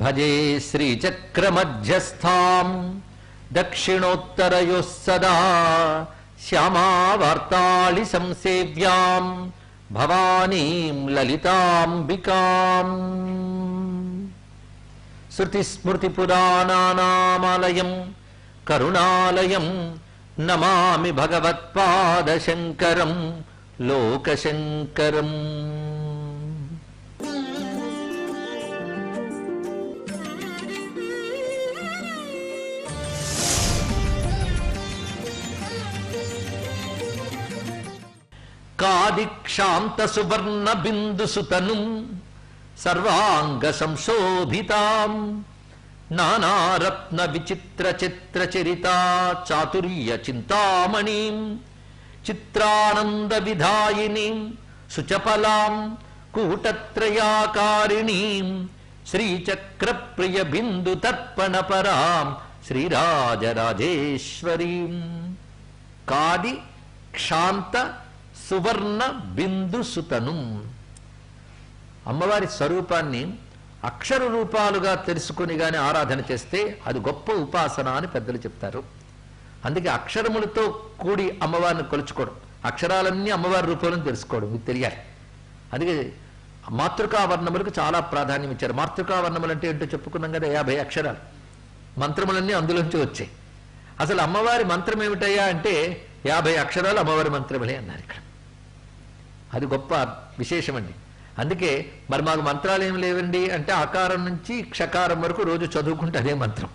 భజే శ్రీచక్రమధ్యస్థాం దక్షిణోత్తరయోః సదా శ్యామావార్తాళి సంసేవ్యాం భవానీం లలితాంబికాం. శృతిస్మృతిపురాణానామాలయం కరుణాలయం నమామి భగవత్పాదశంకరం లోకశంకరం. కాదిక్షాంత సువర్ణ బిందుసుతనుం సర్వాంగ సంశోభితాం నానారత్న విచిత్ర చిత్ర చరితా చాతుర్య చింతామణిం చిత్రానంద విధాయినీం సుచపలాం కూటత్రయాకారిణీం శ్రీచక్ర ప్రియ బిందు తర్పణ పరాం శ్రీరాజరాజేశ్వరీం. కాది క్షాంత సువర్ణ బిందు సుతను అమ్మవారి స్వరూపాన్ని అక్షర రూపాలుగా తెలుసుకుని గాని ఆరాధన చేస్తే అది గొప్ప ఉపాసన అని పెద్దలు చెప్తారు. అందుకే అక్షరములతో కూడి అమ్మవారిని కొలుచుకోవడం, అక్షరాలన్నీ అమ్మవారి రూపంలో తెలుసుకోవడం మీకు తెలియాలి. అందుకే మాతృకావర్ణములకు చాలా ప్రాధాన్యం ఇచ్చారు. మాతృకావర్ణములు అంటే ఏంటో చెప్పుకున్నాం కదా, 50 అక్షరాలు, మంత్రములన్నీ అందులోంచి వచ్చాయి. అసలు అమ్మవారి మంత్రం ఏమిటయ్యా అంటే 50 అక్షరాలు అమ్మవారి మంత్రములే అన్నారు ఇక్కడ. అది గొప్ప విశేషమండి. అందుకే మరి మాకు మంత్రాలు ఏమి లేవండి అంటే ఆకారం నుంచి క్షకారం వరకు రోజు చదువుకుంటే అదే మంత్రం.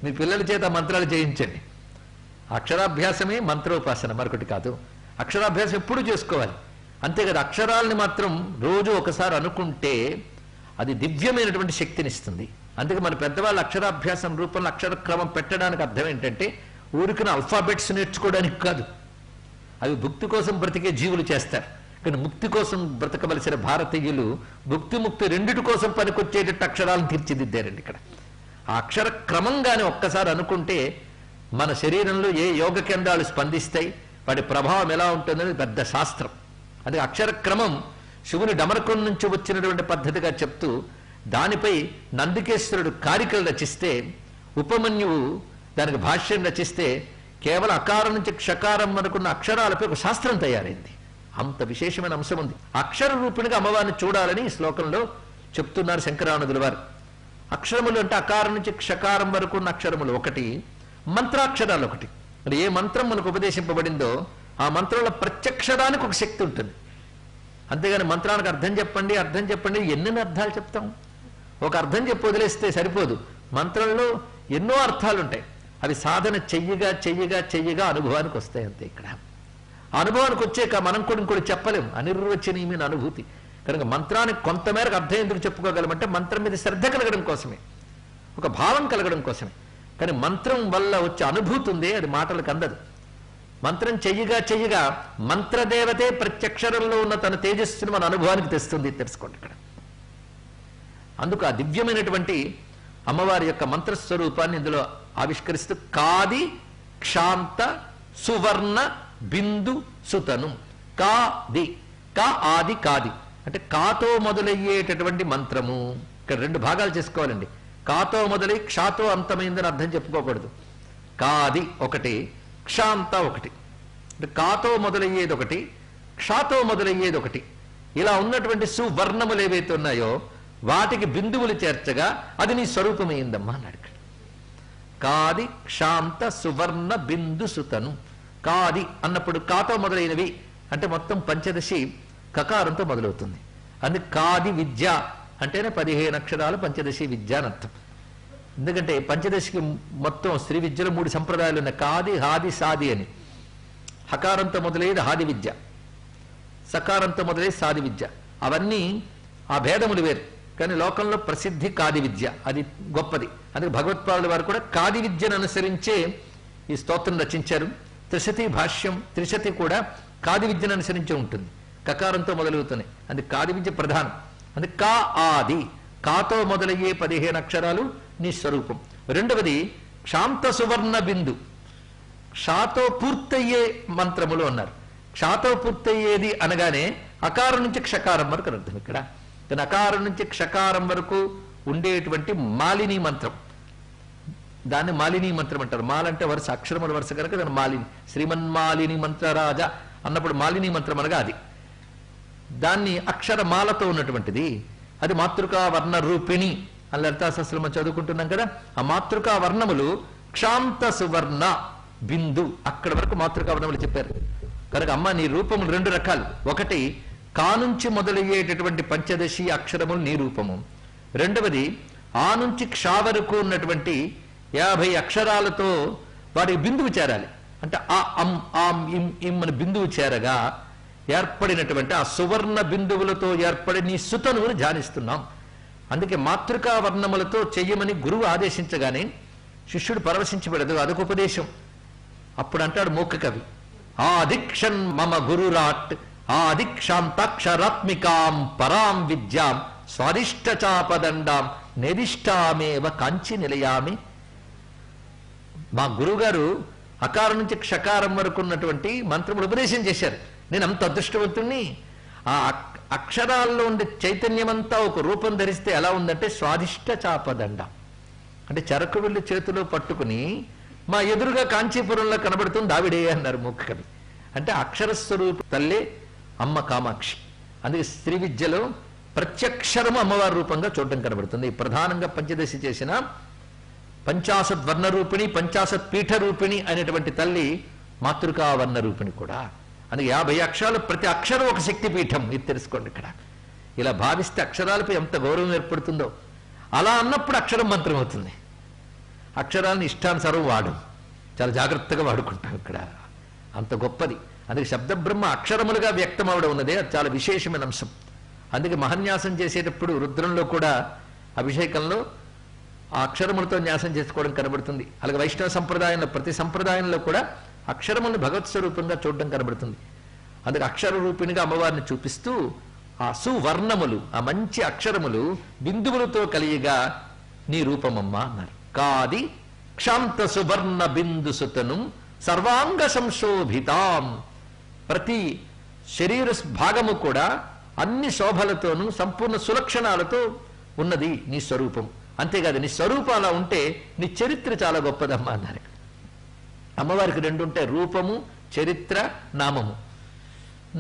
మీ పిల్లల చేత మంత్రాలు చేయించండి. అక్షరాభ్యాసమే మంత్రోపాసన, మరొకటి కాదు. అక్షరాభ్యాసం ఎప్పుడూ చేసుకోవాలి. అంతే కదా, అక్షరాలని మాత్రం రోజు ఒకసారి అనుకుంటే అది దివ్యమైనటువంటి శక్తినిస్తుంది. అందుకే మన పెద్దవాళ్ళు అక్షరాభ్యాసం రూపంలో అక్షర క్రమం పెట్టడానికి అర్థం ఏంటంటే ఊరికిన అల్ఫాబెట్స్ నేర్చుకోవడానికి కాదు. అవి భుక్తి కోసం బ్రతికే జీవులు చేస్తారు. కానీ ముక్తి కోసం బ్రతకవలసిన భారతీయులు భుక్తి ముక్తి రెండిటి కోసం పనికొచ్చేటట్టు అక్షరాలను తీర్చిదిద్దారండి ఇక్కడ. ఆ అక్షర క్రమంగానే ఒక్కసారి అనుకుంటే మన శరీరంలో ఏ యోగ కేంద్రాలు స్పందిస్తాయి, వాటి ప్రభావం ఎలా ఉంటుందని పెద్ద శాస్త్రం. అది అక్షర క్రమం శివుని డమరకం నుంచి వచ్చినటువంటి పద్ధతిగా చెప్తూ దానిపై నందికేశ్వరుడు కారికలు రచిస్తే, ఉపమన్యువు దానికి భాష్యం రచిస్తే కేవలం అకారం నుంచి క్షకారం అనుకున్న అక్షరాలపై ఒక శాస్త్రం తయారైంది. అంత విశేషమైన అంశం ఉంది. అక్షర రూపిణిగా అమ్మవారిని చూడాలని ఈ శ్లోకంలో చెప్తున్నారు శంకరానందుల వారు. అక్షరములు అంటే అకారం నుంచి క్షకారం వరకు ఉన్న అక్షరములు ఒకటి, మంత్రాక్షరాలు ఒకటి. అంటే ఏ మంత్రం మనకు ఉపదేశింపబడిందో ఆ మంత్రంలో ప్రత్యక్షరానికి ఒక శక్తి ఉంటుంది. అంతేగాని మంత్రానికి అర్థం చెప్పండి అర్థం చెప్పండి ఎన్నెన్ని అర్థాలు చెప్తాం. ఒక అర్థం చెప్పి వదిలేస్తే సరిపోదు. మంత్రంలో ఎన్నో అర్థాలు ఉంటాయి. అవి సాధన చెయ్యగా చెయ్యగా చెయ్యగా అనుభవానికి వస్తాయి. అంతే ఇక్కడ అనుభవానికి వచ్చాక మనం కూడా ఇంకోటి చెప్పలేం. అనిర్వచనీయమైన అనుభూతి కనుక మంత్రానికి కొంతమేరకు అర్థం ఎందుకు చెప్పుకోగలమంటే మంత్రం మీద శ్రద్ధ కలగడం కోసమే, ఒక భావం కలగడం కోసమే. కానీ మంత్రం వల్ల వచ్చే అనుభూతి ఉంది, అది మాటలకు అందదు. మంత్రం చెయ్యగా చెయ్యగా మంత్రదేవతే ప్రత్యక్షరంలో ఉన్న తన తేజస్సును మన అనుభవానికి తెస్తుంది. తెలుసుకోండి ఇక్కడ. అందుకు ఆ దివ్యమైనటువంటి అమ్మవారి యొక్క మంత్రస్వరూపాన్ని ఇందులో ఆవిష్కరిస్తూ కాది క్షాంత సువర్ణ బిందు సుతను. కాది, కా ఆది కాది అంటే కాతో మొదలయ్యేటటువంటి మంత్రము. ఇక్కడ 2 భాగాలు చేసుకోవాలండి. కాతో మొదలై క్షాతో అంతమైందని అర్థం చెప్పుకోకూడదు. కాది ఒకటి, క్షాంత ఒకటి. అంటే కాతో మొదలయ్యేది ఒకటి, క్షాతో మొదలయ్యేది ఒకటి. ఇలా ఉన్నటువంటి సువర్ణములు ఏవైతే ఉన్నాయో వాటికి బిందువులు చేర్చగా అది నీ స్వరూపమైందమ్మా అన్నాడు. కాది క్షాంత సువర్ణ బిందు సుతను. కాది అన్నప్పుడు కాతో మొదలైనవి అంటే మొత్తం పంచదశి కకారంతో మొదలవుతుంది. అందుకే కాది విద్య అంటేనే 15 అక్షరాలు పంచదశి విద్య అని అర్థం. ఎందుకంటే పంచదశికి మొత్తం స్త్రీ విద్యలో 3 సంప్రదాయాలు ఉన్నాయి. కాది హాది సాది అని. హకారంతో మొదలయ్యేది హాది విద్య, సకారంతో మొదలయ్యేది సాది విద్య. అవన్నీ ఆ భేదములు వేరు. కానీ లోకంలో ప్రసిద్ధి కాది విద్య, అది గొప్పది. అందుకే భగవత్పాదుల వారు కూడా కాది విద్యను అనుసరించే ఈ స్తోత్రం రచించారు. త్రిశతి భాష్యం, త్రిశతి కూడా కాది విద్యను అనుసరించే ఉంటుంది. కకారంతో మొదలవుతున్నాయి. అందుకే కాది విద్య ప్రధానం. అందుకే కా ఆది, కాతో మొదలయ్యే 15 అక్షరాలు నీ స్వరూపం. రెండవది క్షాంత సువర్ణ బిందు, క్షాతో పూర్తయ్యే మంత్రములు అన్నారు. క్షాతో పూర్తయ్యేది అనగానే అకారం నుంచి క్షకారం వరకు అర్థం. ఇక్కడ అకారం నుంచి క్షకారం వరకు ఉండేటువంటి మాలిని మంత్రం. దాన్ని మాలిని మంత్రం అంటారు. మాలంటే వరుస, అక్షరముల వరుస కనుక దాన్ని మాలిని. శ్రీమన్మాలిని మంత్రరాజ అన్నప్పుడు మాలిని మంత్రం అనగా అది. దాన్ని అక్షరమాలతో ఉన్నటువంటిది. అది మాతృకా వర్ణ రూపిణి అని లలితాశాస్త్రం మనం చదువుకుంటున్నాం కదా. ఆ మాతృకా వర్ణములు క్షాంత సువర్ణ బిందు, అక్కడ వరకు మాతృకా వర్ణములు చెప్పారు. కనుక అమ్మ నీ రూపములు 2 రకాలు. ఒకటి కానుంచి మొదలయ్యేటటువంటి పంచదశి అక్షరములు నీ రూపము. రెండవది ఆ నుంచి క్ష వరకు ఉన్నటువంటి 50 అక్షరాలతో వారికి బిందువు చేరాలి. అంటే ఆ అం ఆం ఇం ఇం అని బిందువు చేరగా ఏర్పడినటువంటి ఆ సువర్ణ బిందువులతో ఏర్పడి నీ సుతనువును ధ్యానిస్తున్నాం. అందుకే మాతృకా వర్ణములతో చెయ్యమని గురువు ఆదేశించగానే శిష్యుడు పరవశించబడదు, అదొక ఉపదేశం. అప్పుడు అంటాడు మూక కవి, ఆదిక్షన్ మమ గురురాట్ ఆదిక్షాంతాక్షరాత్మికాం పరాం విద్యాం స్వాదిష్టచాపదండాం నిదిష్టామేవ కాంచి నిలయామి. మా గురువుగారు అకారం నుంచి క్షకారం వరకు ఉన్నటువంటి మంత్రములు ఉపదేశం చేశారు. నేను అంత అదృష్టవంతుణ్ణి. ఆ అక్షరాల్లో ఉండే చైతన్యమంతా ఒక రూపం ధరిస్తే ఎలా ఉందంటే స్వాదిష్ట చాపదండ, అంటే చెరకు వెళ్ళి చేతిలో పట్టుకుని మా ఎదురుగా కాంచీపురంలో కనబడుతుంది ఆవిడే అన్నారు మూక కవి. అంటే అక్షరస్వరూప తల్లే అమ్మ కామాక్షి. అందుకే శ్రీ విద్యలో ప్రత్యక్షరము అమ్మవారి రూపంగా చూడటం కనబడుతుంది. ప్రధానంగా పంచదశి చేసిన 50 వర్ణ రూపిణి 50 పీఠ రూపిణి అనేటువంటి తల్లి మాతృకా వర్ణ రూపిణి కూడా. అందుకే 50 అక్షరాలు, ప్రతి అక్షరం ఒక శక్తి పీఠం. ఇది తెలుసుకోండి. ఇక్కడ ఇలా భావిస్తే అక్షరాలపై ఎంత గౌరవం ఏర్పడుతుందో. అలా అన్నప్పుడు అక్షరం మంత్రం అవుతుంది. అక్షరాలను ఇష్టానుసారం వాడు, చాలా జాగ్రత్తగా వాడుకుంటాం. ఇక్కడ అంత గొప్పది. అందుకే శబ్దబ్రహ్మ అక్షరములుగా వ్యక్తం అవడం ఉన్నదే అది చాలా విశేషమైన అంశం. అందుకే మహన్యాసం చేసేటప్పుడు రుద్రంలో కూడా అభిషేకంలో ఆ అక్షరములతో న్యాసం చేసుకోవడం కనబడుతుంది. అలాగే వైష్ణవ సంప్రదాయంలో ప్రతి సంప్రదాయంలో కూడా అక్షరములను భగవత్ స్వరూపంగా చూడడం కనబడుతుంది. అందుకే అక్షర రూపిణిగా అమ్మవారిని చూపిస్తూ ఆ సువర్ణములు, ఆ మంచి అక్షరములు బిందువులతో కలియగా నీ రూపమమ్మ అన్నారు. కాది క్షాంత సువర్ణ బిందు సుతను సర్వాంగ సంశోభితాం. ప్రతి శరీర భాగము కూడా అన్ని శోభలతోనూ సంపూర్ణ సులక్షణాలతో ఉన్నది నీ స్వరూపం. అంతేకాదు నీ స్వరూపం అలా ఉంటే నీ చరిత్ర చాలా గొప్పదమ్మా అన్నారు. అమ్మవారికి 2 ఉంటాయి, రూపము, చరిత్ర, నామము.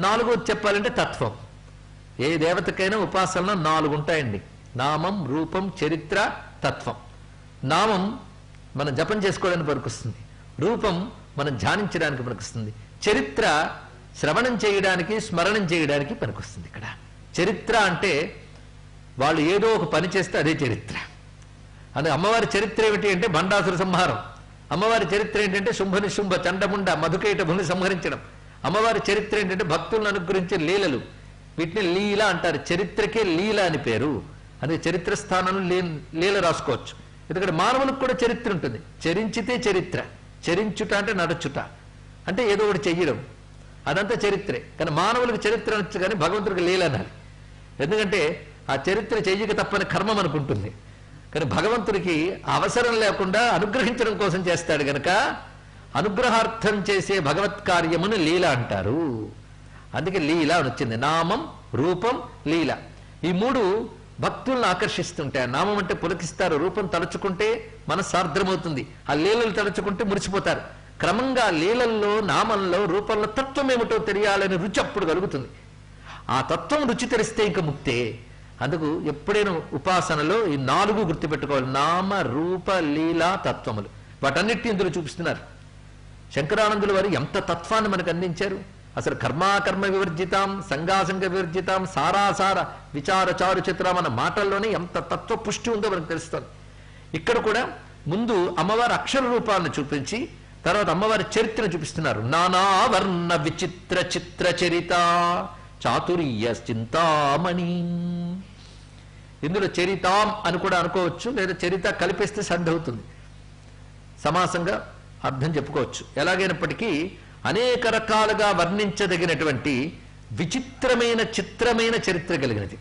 4వది చెప్పాలంటే తత్వం. ఏ దేవతకైనా ఉపాసనలో 4 ఉంటాయండి. నామం, రూపం, చరిత్ర, తత్వం. నామం మనం జపం చేసుకోవడానికి పనికొస్తుంది, రూపం మనం ధ్యానించడానికి పనికొస్తుంది, చరిత్ర శ్రవణం చేయడానికి స్మరణం చేయడానికి పనికొస్తుంది. ఇక్కడ చరిత్ర అంటే వాళ్ళు ఏదో ఒక పని చేస్తే అదే చరిత్ర. అందుకే అమ్మవారి చరిత్ర ఏమిటి అంటే భండాసుర సంహారం. అమ్మవారి చరిత్ర ఏంటంటే శుంభ నిశుంభ చండముండ మధుకైటభుని సంహరించడం. అమ్మవారి చరిత్ర ఏంటంటే భక్తులను అనుగ్రహించే లీలలు. వీటిని లీల అంటారు. చరిత్రకే లీల అని పేరు. అందుకే చరిత్ర స్థానంలో లీల రాసుకోవచ్చు. ఎందుకంటే మానవులకు కూడా చరిత్ర ఉంటుంది. చరించితే చరిత్ర, చరించుట అంటే నడచుట, అంటే ఏదో ఒకటి చెయ్యడం, అదంతా చరిత్రే. కానీ మానవులకు చరిత్ర అనొచ్చు, కానీ భగవంతుడికి లీల అనాలి. ఎందుకంటే ఆ చరిత్ర చెయ్యక తప్పని కర్మం అనుకుంటుంది. కానీ భగవంతుడికి అవసరం లేకుండా అనుగ్రహించడం కోసం చేస్తాడు గనక అనుగ్రహార్థం చేసే భగవత్ కార్యమును లీల అంటారు. అందుకే లీల అని వచ్చింది. నామం, రూపం, లీల. ఈ 3 భక్తులను ఆకర్షిస్తుంటాయి. నామం అంటే పులకిస్తారు, రూపం తలుచుకుంటే మనస్సార్ద్రమవుతుంది, ఆ లీలలు తలుచుకుంటే మురిసిపోతారు. క్రమంగా లీలల్లో, నామంలో, రూపంలో తత్వం ఏమిటో తెలియాలని రుచి అప్పుడు కలుగుతుంది. ఆ తత్వం రుచి తెలిస్తే ఇంక ముక్తే. అందుకు ఎప్పుడైనా ఉపాసనలో ఈ 4 గుర్తుపెట్టుకోవాలి. నామ, రూప, లీలా, తత్వములు. వాటన్నిటిని ఇందులో చూపిస్తున్నారు. శంకరానందుల వారు ఎంత తత్వాన్ని మనకు అందించారు. అసలు కర్మాకర్మ వివర్జితాం, సంగాసంగ వివర్జితాం, సారాసార విచార చారు చిత్రం అన్న మాటల్లోనే ఎంత తత్వ పుష్టి ఉందో మనకు తెలుస్తుంది. ఇక్కడ కూడా ముందు అమ్మవారి అక్షర రూపాలను చూపించి తర్వాత అమ్మవారి చరిత్రను చూపిస్తున్నారు. నానావర్ణ విచిత్ర చిత్ర చరిత చాతుర్య చింతామణి. ఇందులో చరితాం అని కూడా అనుకోవచ్చు, లేదా చరిత కలిపేస్తే సంధి అవుతుంది, సమాసంగా అర్థం చెప్పుకోవచ్చు. ఎలాగైనప్పటికీ అనేక రకాలుగా వర్ణించదగినటువంటి విచిత్రమైన చిత్రమైన చరిత్ర కలిగినది.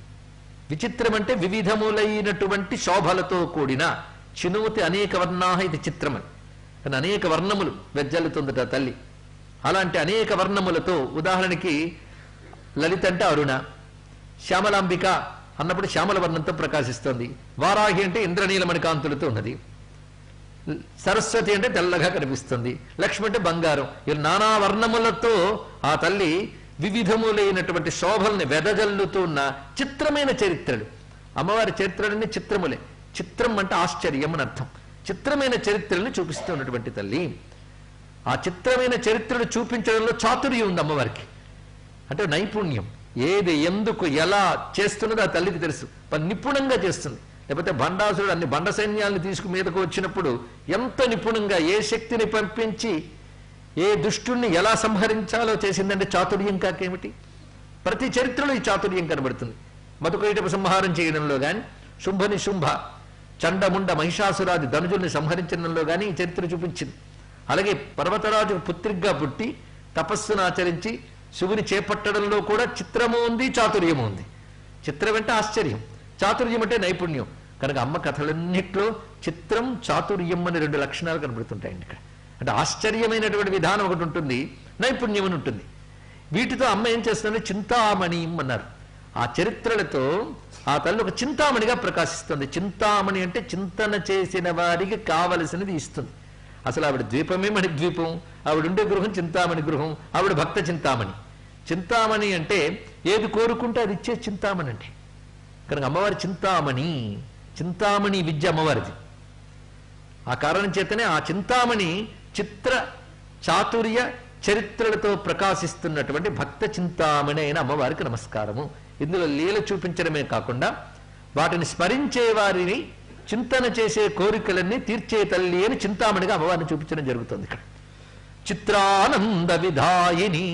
విచిత్రం అంటే వివిధములైనటువంటి శోభలతో కూడిన చినుమతి అనేక వర్ణాహ ఇది చిత్రమని. కానీ అనేక వర్ణములు వెజ్జల్లుతుందట తల్లి. అలాంటి అనేక వర్ణములతో, ఉదాహరణకి లలిత అంటే అరుణ, శ్యామలాంబిక అన్నప్పుడు శ్యామల వర్ణంతో ప్రకాశిస్తోంది. వారాహి అంటే ఇంద్రనీలమణి కాంతులతో ఉన్నది. సరస్వతి అంటే తెల్లగా కనిపిస్తుంది. లక్ష్మి అంటే బంగారం. ఈ నానా వర్ణములతో ఆ తల్లి వివిధములైనటువంటి శోభల్ని వెదజల్లుతూ ఉన్న చిత్రమైన చరిత్రలు. అమ్మవారి చరిత్రలన్నీ చిత్రములే. చిత్రం అంటే ఆశ్చర్యం అని అర్థం. చిత్రమైన చరిత్రలను చూపిస్తున్నటువంటి తల్లి. ఆ చిత్రమైన చరిత్రలు చూపించడంలో చాతుర్యం ఉంది అమ్మవారికి, అంటే నైపుణ్యం. ఏది ఎందుకు ఎలా చేస్తున్నదో ఆ తల్లికి తెలుసు, నిపుణంగా చేస్తుంది. లేకపోతే భండాసురుడు అన్ని బండ సైన్యాలను తీసుకు మీదకు వచ్చినప్పుడు ఎంత నిపుణంగా ఏ శక్తిని పంపించి ఏ దుష్టుణ్ణి ఎలా సంహరించాలో చేసిందంటే చాతుర్యం కాకేమిటి. ప్రతి చరిత్రలో ఈ చాతుర్యం కనబడుతుంది. మధుకైటపు సంహారం చేయడంలో కానీ, శుంభ చండముండ మహిషాసురాది ధనుజుల్ని సంహరించడంలో కానీ ఈ చరిత్ర చూపించింది. అలాగే పర్వతరాజు పుత్రిగా పుట్టి తపస్సును ఆచరించి శివుని చేపట్టడంలో కూడా చిత్రము ఉంది, చాతుర్యము ఉంది. చిత్రం అంటే ఆశ్చర్యం, చాతుర్యం అంటే నైపుణ్యం. కనుక అమ్మ కథలన్నిట్లో చిత్రం, చాతుర్యం అనే రెండు లక్షణాలు కనబడుతుంటాయండి ఇక్కడ. అంటే ఆశ్చర్యమైనటువంటి విధానం ఒకటి ఉంటుంది, నైపుణ్యం అని ఉంటుంది. వీటితో అమ్మ ఏం చేస్తుందంటే చింతామణి అన్నారు. ఆ చరిత్రలతో ఆ తల్లి ఒక చింతామణిగా ప్రకాశిస్తుంది. చింతామణి అంటే చింతన చేసిన వారికి కావలసినది ఇస్తుంది. అసలు ఆవిడ ద్వీపమే మణిద్వీపం, ఆవిడ ఉండే గృహం చింతామణి గృహం, ఆవిడ భక్త చింతామణి. చింతామణి అంటే ఏది కోరుకుంటే అది ఇచ్చే చింతామణి అంటే. కనుక అమ్మవారి చింతామణి, చింతామణి విద్య అమ్మవారిది. ఆ కారణం చేతనే ఆ చింతామణి చిత్ర చాతుర్య చరిత్రలతో ప్రకాశిస్తున్నటువంటి భక్త చింతామణి అయిన అమ్మవారికి నమస్కారము. ఇందులో లీల చూపించడమే కాకుండా వాటిని స్మరించే వారిని చింతన చేసే కోరికలన్నీ తీర్చే తల్లి అని చింతామణిగా అమ్మవారిని చూపించడం జరుగుతుంది ఇక్కడ. చిత్రానంద విధాయిని.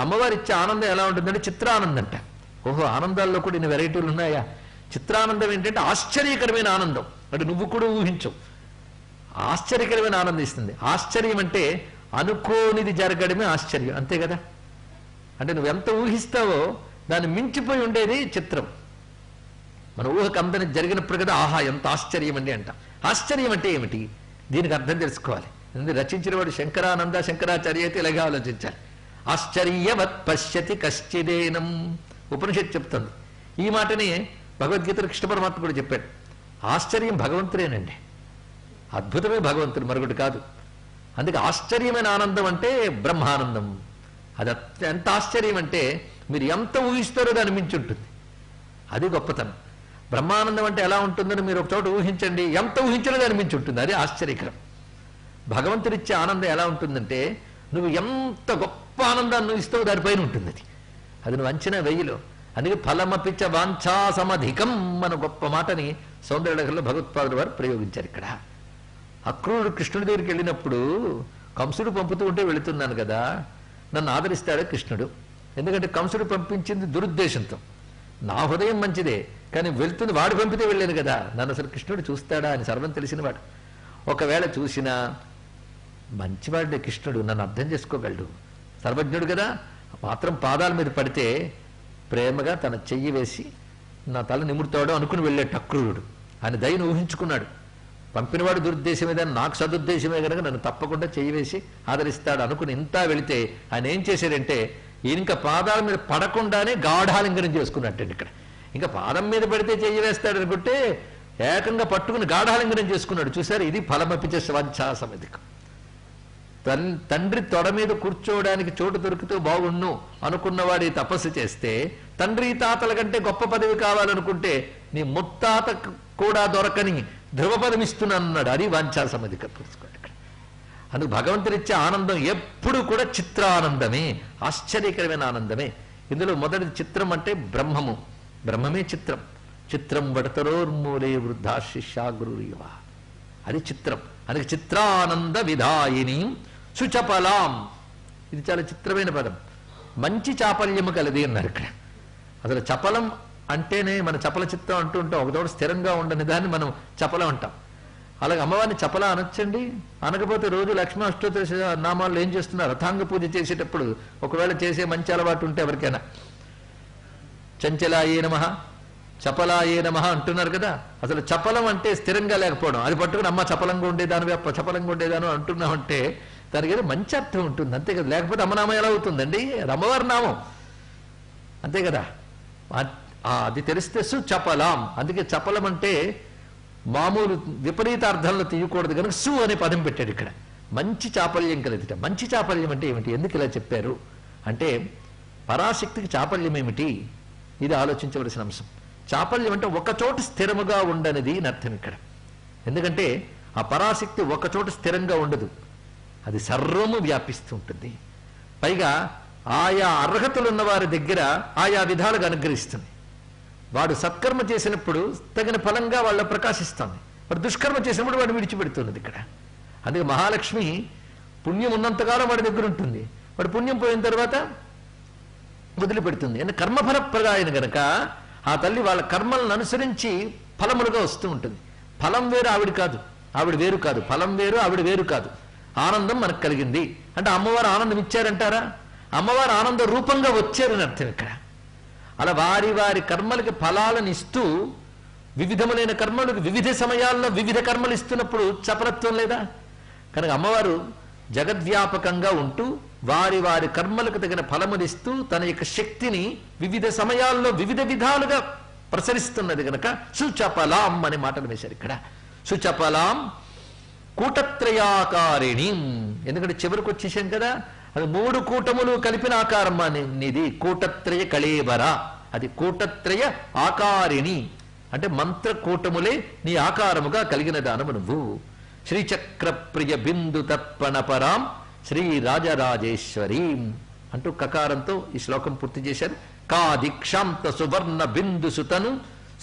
అమ్మవారి ఇచ్చే ఆనందం ఎలా ఉంటుందంటే చిత్రానందం అంట. ఓహో, ఆనందాల్లో కూడా ఇన్ని వెరైటీలు ఉన్నాయా? చిత్రానందం ఏంటంటే ఆశ్చర్యకరమైన ఆనందం. అంటే నువ్వు కూడా ఊహించవు, ఆశ్చర్యకరమైన ఆనందం ఇస్తుంది. ఆశ్చర్యం అంటే అనుకోనిది జరగడమే ఆశ్చర్యం, అంతే కదా. అంటే నువ్వు ఎంత ఊహిస్తావో దాన్ని మించిపోయి ఉండేది చిత్రం. మన ఊహకు అందని జరిగినప్పుడు కదా ఆహా ఎంత ఆశ్చర్యం అండి అంట. ఆశ్చర్యం అంటే ఏమిటి, దీనికి అర్థం తెలుసుకోవాలి. ఎందుకంటే రచించిన వాడు శంకరానంద శంకరాచార్య అయితే ఇలాగే ఆలోచించాలి. ఆశ్చర్యవత్ పశ్యతి కశ్చిదేనం ఉపనిషత్తు చెప్తుంది. ఈ మాటని భగవద్గీతలో కృష్ణ పరమాత్మ కూడా చెప్పాడు. ఆశ్చర్యం భగవంతుడేనండి, అద్భుతమే భగవంతుడు, మరొకటి కాదు. అందుకే ఆశ్చర్యమైన ఆనందం అంటే బ్రహ్మానందం. అది ఎంత ఆశ్చర్యం అంటే మీరు ఎంత ఊహిస్తారో దాన్ని మించి ఉంటుంది, అది గొప్పతనం. బ్రహ్మానందం అంటే ఎలా ఉంటుందని మీరు ఒక చోట ఊహించండి, ఎంత ఊహించినా దాన్ని మించి ఉంటుంది, అది ఆశ్చర్యకరం. భగవంతుడిచ్చే ఆనందం ఎలా ఉంటుందంటే నువ్వు ఎంత గొప్ప ఆనందాన్ని నువ్వు ఇస్తావు దానిపైన ఉంటుంది, అది నువ్వు అంచనా వెయ్యిలో. అందుకే ఫలమపిచ్చ వాంఛా సమధికం మన గొప్ప మాటని సౌందర్యలహరిలో భగవత్పాదుల వారు ప్రయోగించారు ఇక్కడ. అక్రూరుడు కృష్ణుడి దగ్గరికి వెళ్ళినప్పుడు కంసుడు పంపుతూ ఉంటే వెళుతున్నాను కదా, నన్ను ఆదరిస్తాడే కృష్ణుడు. ఎందుకంటే కంసుడు పంపించింది దురుద్దేశంతో. నా హృదయం మంచిదే, కానీ వెళ్తుంది వాడు పంపితే వెళ్ళాను కదా, నన్ను అసలు కృష్ణుడు చూస్తాడా అని సర్వం తెలిసినవాడు. ఒకవేళ చూసినా మంచివాడే కృష్ణుడు, నన్ను అర్థం చేసుకోగలడు, సర్వజ్ఞుడు కదా. మాత్రం పాదాల మీద పడితే ప్రేమగా తన చెయ్యి వేసి నా తల నిమురుతాడు అనుకుని వెళ్ళాడు అక్రూరుడు. ఆయన దయను ఊహించుకున్నాడు. పంపినవాడు దురుద్దేశమేదా, నాకు సదుద్దేశమే కనుక నన్ను తప్పకుండా చెయ్యి వేసి ఆదరిస్తాడు అనుకుని ఇంత వెళితే ఆయన ఏం చేశాడంటే ఈయన ఇంకా పాదాల మీద పడకుండానే గాఢాలింగనం చేసుకున్నట్టండి ఇక్కడ. ఇంకా పాదం మీద పడితే చెయ్యి వేస్తాడు అనుకుంటే ఏకంగా పట్టుకుని గాఢాలింగనం చేసుకున్నాడు. చూసారు, ఇది ఫలమపిచ స్వాధ్యా సమిధికం. తండ్రి తొడ మీద కూర్చోవడానికి చోటు దొరికితే బాగుండు అనుకున్నవాడి తపస్సు చేస్తే తండ్రి తాతల కంటే గొప్ప పదవి కావాలనుకుంటే నీ ముత్తాత కూడా దొరకని ధ్రువపదం ఇస్తున్నానన్నాడు. అది వాంఛా సమిధికం. తెలుసుకోండి ఇక్కడ. అందుకు భగవంతుడిచ్చే ఆనందం ఎప్పుడు కూడా చిత్రానందమే, ఆశ్చర్యకరమైన ఆనందమే. ఇందులో మొదటి చిత్రం అంటే బ్రహ్మము, బ్రహ్మమే చిత్రం. చిత్రం వడతరోర్మూలే వృద్ధా శిష్యాగురువ, అది చిత్రం. అందుకే చిత్రానంద విధాయిని సుచపలాం, ఇది చాలా చిత్రమైన పదం. మంచి చాపల్యము కలది అన్నారు ఇక్కడ. అసలు చపలం అంటేనే మన చపల చిత్తం అంటూ ఉంటాం, ఒకతోడు స్థిరంగా ఉండని దాన్ని మనం చపలం అంటాం. అలాగే అమ్మవారిని చపల అనొచ్చండి. అనకపోతే రోజు లక్ష్మీ అష్టోత్తర నామాల్లో ఏం చేస్తున్నారు, రథాంగ పూజ చేసేటప్పుడు ఒకవేళ చేసే మంచి అలవాటు ఉంటే ఎవరికైనా చంచలాయే నమః చపలాయే నమః అంటున్నారు కదా. అసలు చపలం అంటే స్థిరంగా లేకపోవడం, అది పట్టుకుని అమ్మ చపలంగా ఉండేదాను చపలంగా ఉండేదాను అంటున్నామంటే దానికి ఏదో మంచి అర్థం ఉంటుంది, అంతే కదా. లేకపోతే అమ్మనామం ఎలా అవుతుందండి, అమ్మవారి నామం, అంతే కదా. అది తెలిస్తే సుచపలాం. అందుకే చపలం అంటే మామూలు విపరీత అర్థంలో తీయకూడదు కనుక సు అనే పదం పెట్టాడు ఇక్కడ. మంచి చాపల్యం కలిగితే. మంచి చాపల్యం అంటే ఏమిటి, ఎందుకు ఇలా చెప్పారు అంటే పరాశక్తికి చాపల్యం ఏమిటి, ఇది ఆలోచించవలసిన అంశం. చాపల్యం అంటే ఒకచోట స్థిరముగా ఉండనిది అని అర్థం ఇక్కడ. ఎందుకంటే ఆ పరాశక్తి ఒకచోట స్థిరంగా ఉండదు, అది సర్వము వ్యాపిస్తూ ఉంటుంది. పైగా ఆయా అర్హతలున్న వారి దగ్గర ఆయా విధాలుగా అనుగ్రహిస్తుంది. వాడు సత్కర్మ చేసినప్పుడు తగిన ఫలంగా వాళ్ళ ప్రకాశిస్తుంది, వాడు దుష్కర్మ చేసినప్పుడు వాడు విడిచిపెడుతున్నది ఇక్కడ. అందుకే మహాలక్ష్మి పుణ్యం ఉన్నంతకాలం వాడి దగ్గర ఉంటుంది, వాడు పుణ్యం పోయిన తర్వాత వదిలిపెడుతుంది. అంటే కర్మఫల ప్రదాయన గనక ఆ తల్లి వాళ్ళ కర్మలను అనుసరించి ఫలములుగా వస్తూ ఉంటుంది. ఫలం వేరు ఆవిడ కాదు, ఆవిడ వేరు కాదు, ఫలం వేరు ఆవిడ వేరు కాదు. ఆనందం మనకు కలిగింది అంటే అమ్మవారు ఆనందం ఇచ్చారంటారా, అమ్మవారు ఆనంద రూపంగా వచ్చారని అర్థం ఇక్కడ. అలా వారి వారి కర్మలకి ఫలాలను ఇస్తూ వివిధములైన కర్మలకు వివిధ సమయాల్లో వివిధ కర్మలు ఇస్తున్నప్పుడు చపలత్వం లేదా? కనుక అమ్మవారు జగద్వ్యాపకంగా ఉంటూ వారి వారి కర్మలకు తగిన ఫలములిస్తూ తన యొక్క శక్తిని వివిధ సమయాల్లో వివిధ విధాలుగా ప్రసరిస్తున్నది కనుక సుచపలాం అనే మాటలు వేశారు ఇక్కడ. సుచపలాం కూటత్రయాకారిణి. ఎందుకంటే చివరికి వచ్చేసాం కదా, అది 3 కూటములు కలిపిన ఆకారం అనేది కూటత్రయ కళేబర. అది కూటత్రయ ఆకారిణి అంటే మంత్ర కూటములే నీ ఆకారముగా కలిగిన దానము నువ్వు. శ్రీచక్ర ప్రియ బిందు తర్పణ పరాం శ్రీ రాజరాజేశ్వరి అంటూ కకారంతో ఈ శ్లోకం పూర్తి చేశారు. కా దీక్షాంత సువర్ణ బిందు సుతను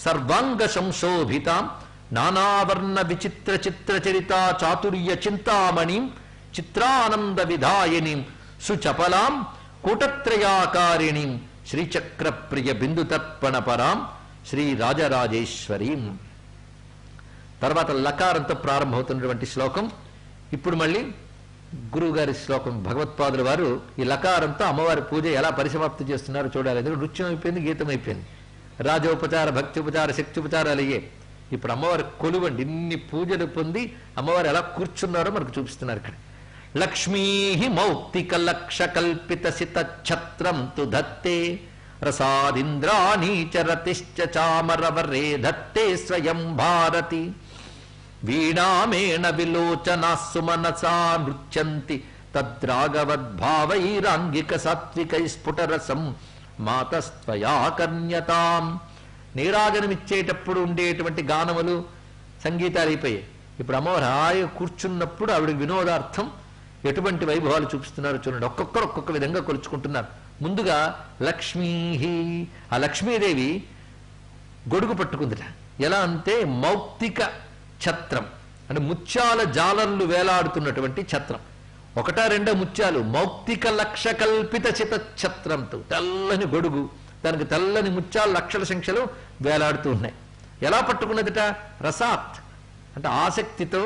సర్వాంగ సంశోభితాం నానావర్ణ విచిత్ర చిత్ర చరిత చాతుర్య చింతామణిం చిత్రానంద విధాయిని సుచపలాం కూటత్రయాకారిణి శ్రీచక్ర ప్రియ బిందు తర్పణ పరాం శ్రీ రాజరాజేశ్వరి. తర్వాత లకారంతో ప్రారంభమవుతున్నటువంటి శ్లోకం. ఇప్పుడు మళ్ళీ గురువుగారి శ్లోకం. భగవత్పాదుల వారు ఈ లకారంతో అమ్మవారి పూజ ఎలా పరిసమాప్తి చేస్తున్నారో చూడాలి. ఎందుకంటే నృత్యం అయిపోయింది, గీతం అయిపోయింది, రాజోపచార భక్త్యుపచార శక్త్యుపచారాలు అయ్యే. ఇప్పుడు అమ్మవారి కొలువండి, ఇన్ని పూజలు పొంది అమ్మవారు ఎలా కూర్చున్నారో మనకు చూపిస్తున్నారు ఇక్కడ. లక్ష్మీ మౌక్తిక లక్ష కల్పిత సిత ఛత్రం తు ధత్తే రసాదింద్రాణీచరతిశ్చ చామరవరే ధత్తే స్వయం భారతి వీణామేణ విలోచనా సుమనసా నృత్యంతి తద్రాగవద్భావైరాంగిక సాత్వికై స్ఫుటరసం మాతస్త్వయా కన్యతాం. నీరాజనమిచ్చేటప్పుడు ఉండేటువంటి గానములు సంగీతాలు అయిపోయాయి. ఇప్పుడు అమ్మవారు హాయిగా కూర్చున్నప్పుడు ఆవిడ వినోదార్థం ఎటువంటి వైభవాలు చూపిస్తున్నారు చూడండి. ఒక్కొక్కరు ఒక్కొక్క విధంగా కొలుచుకుంటున్నారు. ముందుగా లక్ష్మీ, ఆ లక్ష్మీదేవి గొడుగు పట్టుకుందిట. ఎలా అంటే మౌక్తిక ఛత్రం అంటే ముత్యాల జాలర్లు వేలాడుతున్నటువంటి ఛత్రం. 1-2 ముత్యాలు మౌక్తిక లక్ష కల్పిత చిత ఛత్రంతో తెల్లని గొడుగు, దానికి తెల్లని ముత్యాలు లక్షల సంఖ్యలో వేలాడుతూ ఉన్నాయి. ఎలా పట్టుకున్నదిట? రసాత్ అంటే ఆసక్తితో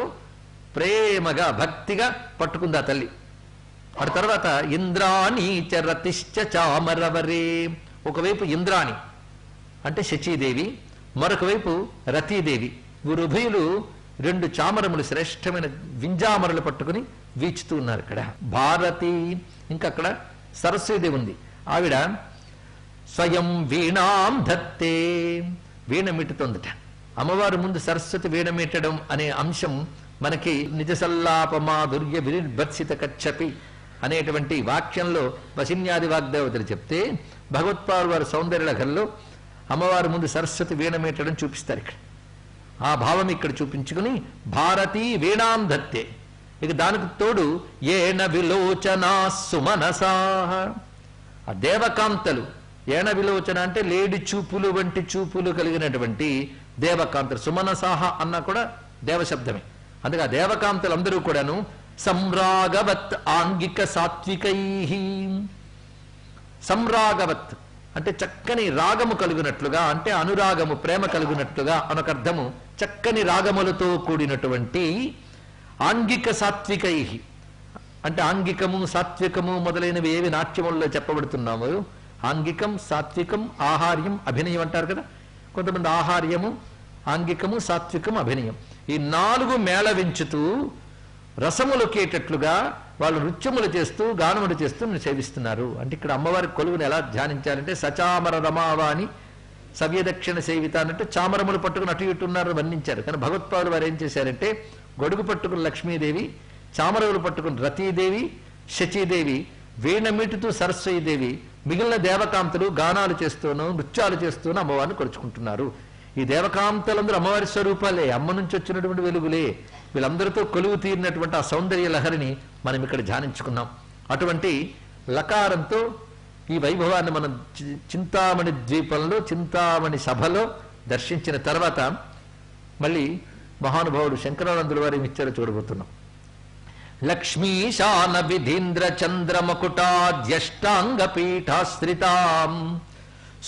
ప్రేమగా భక్తిగా పట్టుకుంది ఆ తల్లి. ఆ తర్వాత ఇంద్రాణి చరతిశ్చ చామరవరే. ఒకవైపు ఇంద్రాణి అంటే శచీదేవి, మరొక వైపు రతీదేవి. వీరుభయులు 2 చామరములు శ్రేష్టమైన వింజామరలు పట్టుకుని వీచుతూ ఉన్నారు ఇక్కడ. భారతి ఇంకా అక్కడ సరస్వతీదేవి ఉంది. ఆవిడ స్వయం వీణాం ధత్తే, వీణ మీటుతోందట. అమ్మవారు ముందు సరస్వతి వీణ మీటడం అనే అంశం మనకి నిజసల్లాప మాధుర్య వినిర్భర్సిత కచ్చపి అనేటువంటి వాక్యంలో వసిన్యాది వాగ్దేవతలు చెప్తే, భగవత్పాల్ వారి సౌందర్యలహరిలో అమ్మవారు ముందు సరస్వతి వీణ మీటడం చూపిస్తారు ఇక్కడ. ఆ భావం ఇక్కడ చూపించుకుని భారతీ వీణాం ధత్తే. ఇక దానికి తోడు ఏన విలోచనా సుమనసా, ఆ దేవకాంతలు. ఏన విలోచన అంటే లేడి చూపులు వంటి చూపులు కలిగినటువంటి దేవకాంతలు. సుమనసాహ అన్నా కూడా దేవశబ్దమే. అందుకే ఆ దేవకాంతలు అందరూ కూడాను సంరాగవత్ ఆంగిక సాత్వికై. సంరాగవత్ అంటే చక్కని రాగము కలుగునట్లుగా, అంటే అనురాగము ప్రేమ కలుగునట్లుగా అనొక అర్థము. చక్కని రాగములతో కూడినటువంటి ఆంగిక సాత్వికై అంటే ఆంగికము సాత్వికము మొదలైనవి ఏవి నాట్యముల్లో చెప్పబడుతున్నామో, ఆంగికం సాత్వికం ఆహార్యం అభినయం అంటారు కదా. కొంతమంది ఆహార్యము ఆంగికము సాత్వికం అభినయం ఈ 4 మేళవించుతూ రసములకేటట్లుగా వాళ్ళు నృత్యములు చేస్తూ గానములు చేస్తూ సేవిస్తున్నారు. అంటే ఇక్కడ అమ్మవారి కొలువును ఎలా ధ్యానించాలంటే సచామర రమావాణి సవ్యదక్షిణ సేవిత అన్నట్టు చామరములు పట్టుకుని అటు ఇటు ఉన్నారని వర్ణించారు. కానీ భగవత్పాదులు వారు ఏం చేశారంటే గొడుగు పట్టుకుని లక్ష్మీదేవి, చామరములు పట్టుకుని రతీదేవి, శచీదేవి, వీణమిటుతూ సరస్వతీదేవి, మిగిలిన దేవకాంతలు గానాలు చేస్తూనూ నృత్యాలు చేస్తూనూ అమ్మవారిని కొలుచుకుంటున్నారు. ఈ దేవకాంతలందరూ అమ్మవారి స్వరూపాలే, అమ్మ నుంచి వచ్చినటువంటి వెలుగులే. వీళ్ళందరితో కొలువు తీరినటువంటి ఆ సౌందర్య లహరిని మనం ఇక్కడ ధ్యానించుకున్నాం. అటువంటి లకారంతో ఈ వైభవాన్ని మనం చింతామణి ద్వీపంలో, చింతామణి సభలో దర్శించిన తర్వాత మళ్ళీ మహానుభావుడు శంకరానందుల వారు ఏమి ఇచ్చారో చూడబోతున్నాం. లక్ష్మీశాన విధీంద్ర చంద్రమకుటాద్యష్టాంగ పీఠాశ్రితాం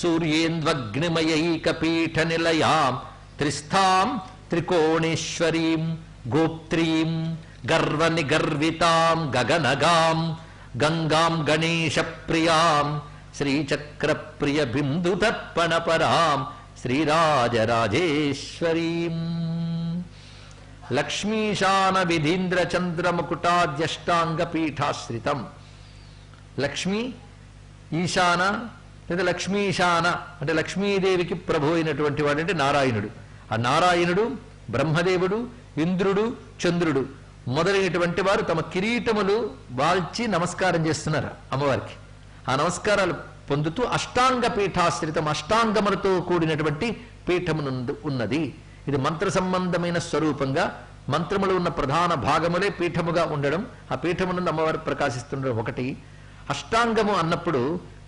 సూర్యేంద్వగ్నిమయైక పీఠ నిలయాం త్రిస్థాం త్రికోణేశ్వరీం గోప్త్రీం గర్వ నిగర్వితాం గగనగాం గంగాం గణేశ ప్రియాం శ్రీచక్ర ప్రియ బిందు తర్పణ పరాం శ్రీరాజరాజేశ్వరీం. లక్ష్మీశాన విధీంద్ర చంద్రమకుటాద్యష్టాంగ పీఠాశ్రితం. లక్ష్మీ ఈశాన లేదా లక్ష్మీశాన అంటే లక్ష్మీదేవికి ప్రభు అయినటువంటి వాడంటే నారాయణుడు. ఆ నారాయణుడు, బ్రహ్మదేవుడు, ఇంద్రుడు, చంద్రుడు మొదలైనటువంటి వారు తమ కిరీటములు వాల్చి నమస్కారం చేస్తున్నారు అమ్మవారికి. ఆ నమస్కారాలు పొందుతూ అష్టాంగ పీఠాశ్రితం, అష్టాంగములతో కూడినటువంటి పీఠమునందు ఉన్నది. ఇది మంత్ర సంబంధమైన స్వరూపంగా మంత్రములు ఉన్న ప్రధాన భాగములే పీఠముగా ఉండడం, ఆ పీఠమునందు అమ్మవారు ప్రకాశిస్తుండడం ఒకటి. అష్టాంగము అన్నప్పుడు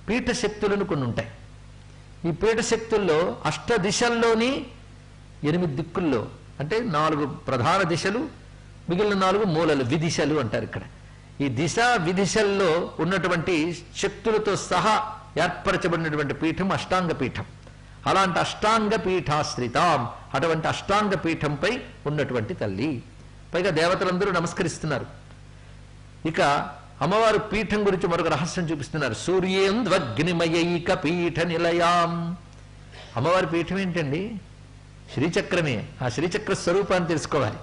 పీఠ శక్తులను కొన్ని ఉంటాయి. ఈ పీఠ శక్తుల్లో అష్ట దిశల్లోని 8 దిక్కుల్లో అంటే 4 ప్రధాన దిశలు, మిగిలిన 4 మూలలు, విదిశలు అంటారు ఇక్కడ. ఈ దిశ విదిశల్లో ఉన్నటువంటి శక్తులతో సహా ఏర్పరచబడినటువంటి పీఠం అష్టాంగ పీఠం. అలాంటి అష్టాంగ పీఠాశ్రితాం, అటువంటి అష్టాంగ పీఠంపై ఉన్నటువంటి తల్లి. పైగా దేవతలందరూ నమస్కరిస్తున్నారు. ఇక అమ్మవారు పీఠం గురించి మరొక రహస్యం చూపిస్తున్నారు. సూర్యేంద్వగ్నిమయైక పీఠ నిలయాం. అమ్మవారి పీఠం ఏంటండి? శ్రీచక్రమే. ఆ శ్రీచక్ర స్వరూపాన్ని తెలుసుకోవాలి.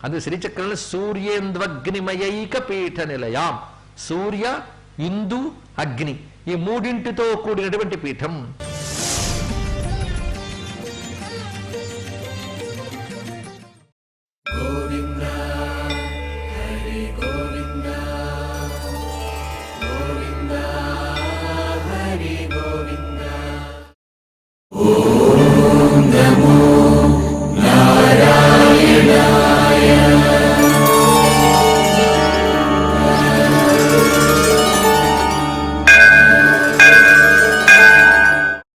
అందుకే శ్రీచక్రంలో సూర్యేంద్వగ్నిమయైక పీఠ నిలయాం. సూర్య, ఇందు, అగ్ని ఈ మూడింటితో కూడినటువంటి పీఠం.